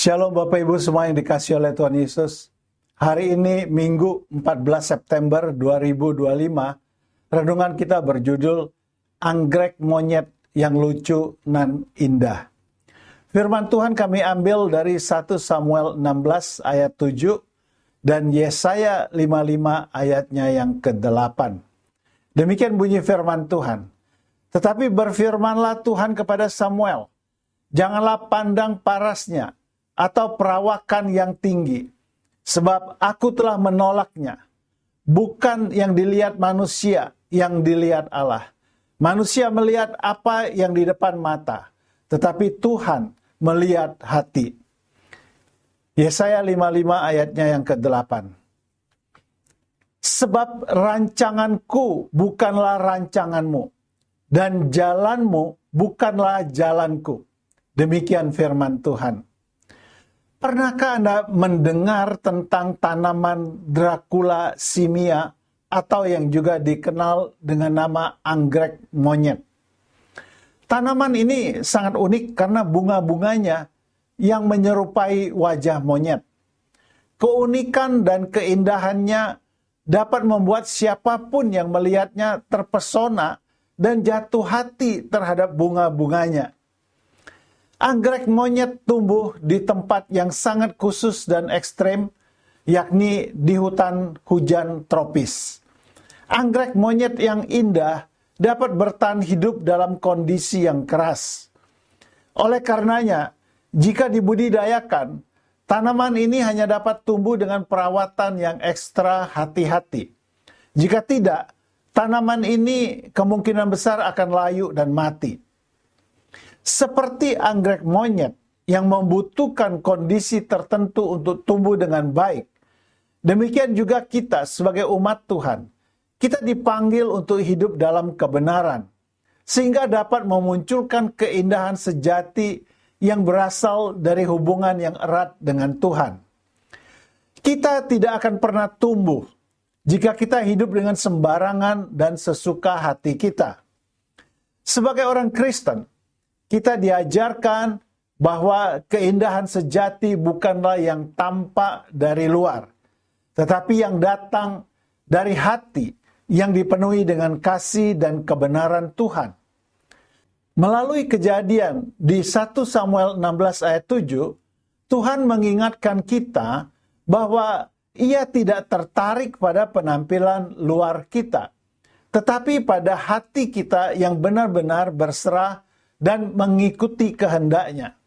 Shalom Bapak Ibu semua yang dikasihi oleh Tuhan Yesus. Hari ini Minggu 14 September 2025, renungan kita berjudul Anggrek Monyet yang Lucu nan Indah. Firman Tuhan kami ambil dari 1 Samuel 16 ayat 7 dan Yesaya 55 ayatnya yang ke-8. Demikian bunyi firman Tuhan. Tetapi berfirmanlah Tuhan kepada Samuel, janganlah pandang parasnya atau perawakan yang tinggi, sebab aku telah menolaknya. Bukan yang dilihat manusia, yang dilihat Allah. Manusia melihat apa yang di depan mata, tetapi Tuhan melihat hati. Yesaya 55 ayatnya yang ke-8. Sebab rancanganku bukanlah rancanganmu, dan jalanmu bukanlah jalanku. Demikian firman Tuhan. Pernahkah Anda mendengar tentang tanaman Dracula simia atau yang juga dikenal dengan nama anggrek monyet? Tanaman ini sangat unik karena bunga-bunganya yang menyerupai wajah monyet. Keunikan dan keindahannya dapat membuat siapapun yang melihatnya terpesona dan jatuh hati terhadap bunga-bunganya. Anggrek monyet tumbuh di tempat yang sangat khusus dan ekstrem, yakni di hutan hujan tropis. Anggrek monyet yang indah dapat bertahan hidup dalam kondisi yang keras. Oleh karenanya, jika dibudidayakan, tanaman ini hanya dapat tumbuh dengan perawatan yang ekstra hati-hati. Jika tidak, tanaman ini kemungkinan besar akan layu dan mati. Seperti anggrek monyet yang membutuhkan kondisi tertentu untuk tumbuh dengan baik, demikian juga kita sebagai umat Tuhan. Kita dipanggil untuk hidup dalam kebenaran, sehingga dapat memunculkan keindahan sejati yang berasal dari hubungan yang erat dengan Tuhan. Kita tidak akan pernah tumbuh jika kita hidup dengan sembarangan dan sesuka hati kita. Sebagai orang Kristen, kita diajarkan bahwa keindahan sejati bukanlah yang tampak dari luar, tetapi yang datang dari hati yang dipenuhi dengan kasih dan kebenaran Tuhan. Melalui kejadian di 1 Samuel 16 ayat 7, Tuhan mengingatkan kita bahwa Ia tidak tertarik pada penampilan luar kita, tetapi pada hati kita yang benar-benar berserah dan mengikuti kehendaknya.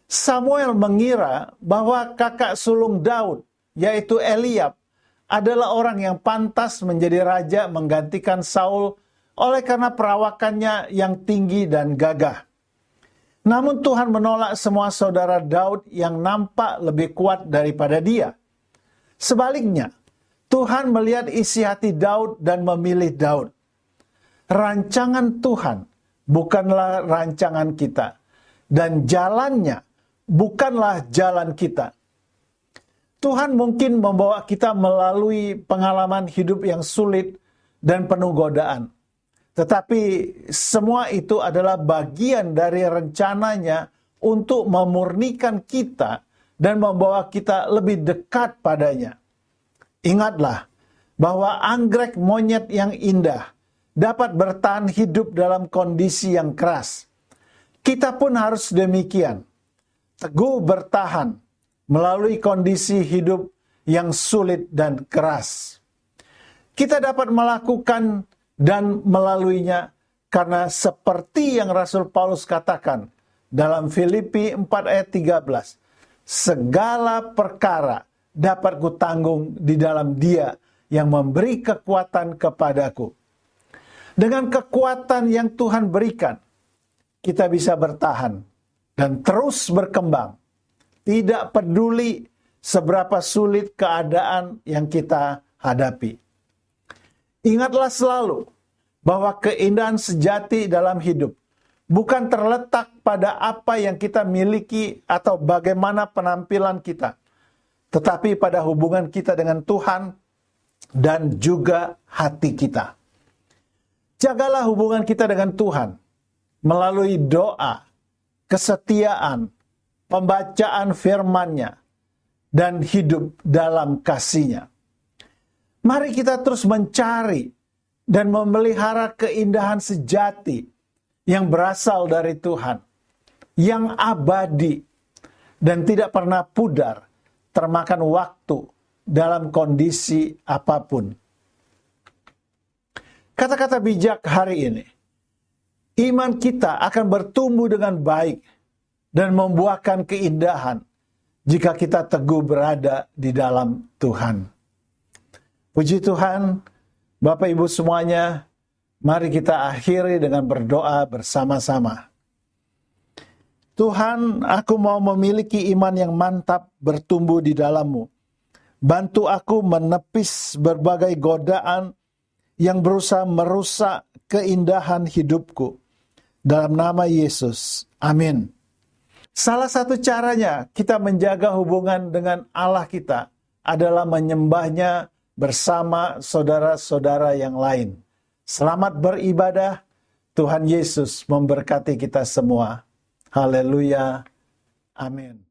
Samuel mengira bahwa kakak sulung Daud, yaitu Eliab, adalah orang yang pantas menjadi raja menggantikan Saul oleh karena perawakannya yang tinggi dan gagah. Namun Tuhan menolak semua saudara Daud yang nampak lebih kuat daripada dia. Sebaliknya, Tuhan melihat isi hati Daud dan memilih Daud. Rancangan Tuhan bukanlah rancangan kita, dan jalannya bukanlah jalan kita. Tuhan mungkin membawa kita melalui pengalaman hidup yang sulit dan penuh godaan. Tetapi semua itu adalah bagian dari rencananya untuk memurnikan kita dan membawa kita lebih dekat padanya. Ingatlah bahwa anggrek monyet yang indah dapat bertahan hidup dalam kondisi yang keras. Kita pun harus demikian. Teguh bertahan melalui kondisi hidup yang sulit dan keras. Kita dapat melakukan dan melaluinya karena seperti yang Rasul Paulus katakan dalam Filipi 4 ayat 13, segala perkara dapat kutanggung di dalam Dia yang memberi kekuatan kepadaku. Dengan kekuatan yang Tuhan berikan, kita bisa bertahan dan terus berkembang. Tidak peduli seberapa sulit keadaan yang kita hadapi. Ingatlah selalu bahwa keindahan sejati dalam hidup bukan terletak pada apa yang kita miliki atau bagaimana penampilan kita, tetapi pada hubungan kita dengan Tuhan dan juga hati kita. Jagalah hubungan kita dengan Tuhan melalui doa, kesetiaan, pembacaan firman-Nya, dan hidup dalam kasih-Nya. Mari kita terus mencari dan memelihara keindahan sejati yang berasal dari Tuhan, yang abadi dan tidak pernah pudar, termakan waktu dalam kondisi apapun. Kata-kata bijak hari ini, iman kita akan bertumbuh dengan baik dan membuahkan keindahan jika kita teguh berada di dalam Tuhan. Puji Tuhan, Bapak Ibu semuanya, mari kita akhiri dengan berdoa bersama-sama. Tuhan, aku mau memiliki iman yang mantap bertumbuh di dalam-Mu. Bantu aku menepis berbagai godaan yang berusaha merusak keindahan hidupku. Dalam nama Yesus, amin. Salah satu caranya kita menjaga hubungan dengan Allah kita adalah menyembahnya bersama saudara-saudara yang lain. Selamat beribadah. Tuhan Yesus memberkati kita semua. Haleluya. Amin.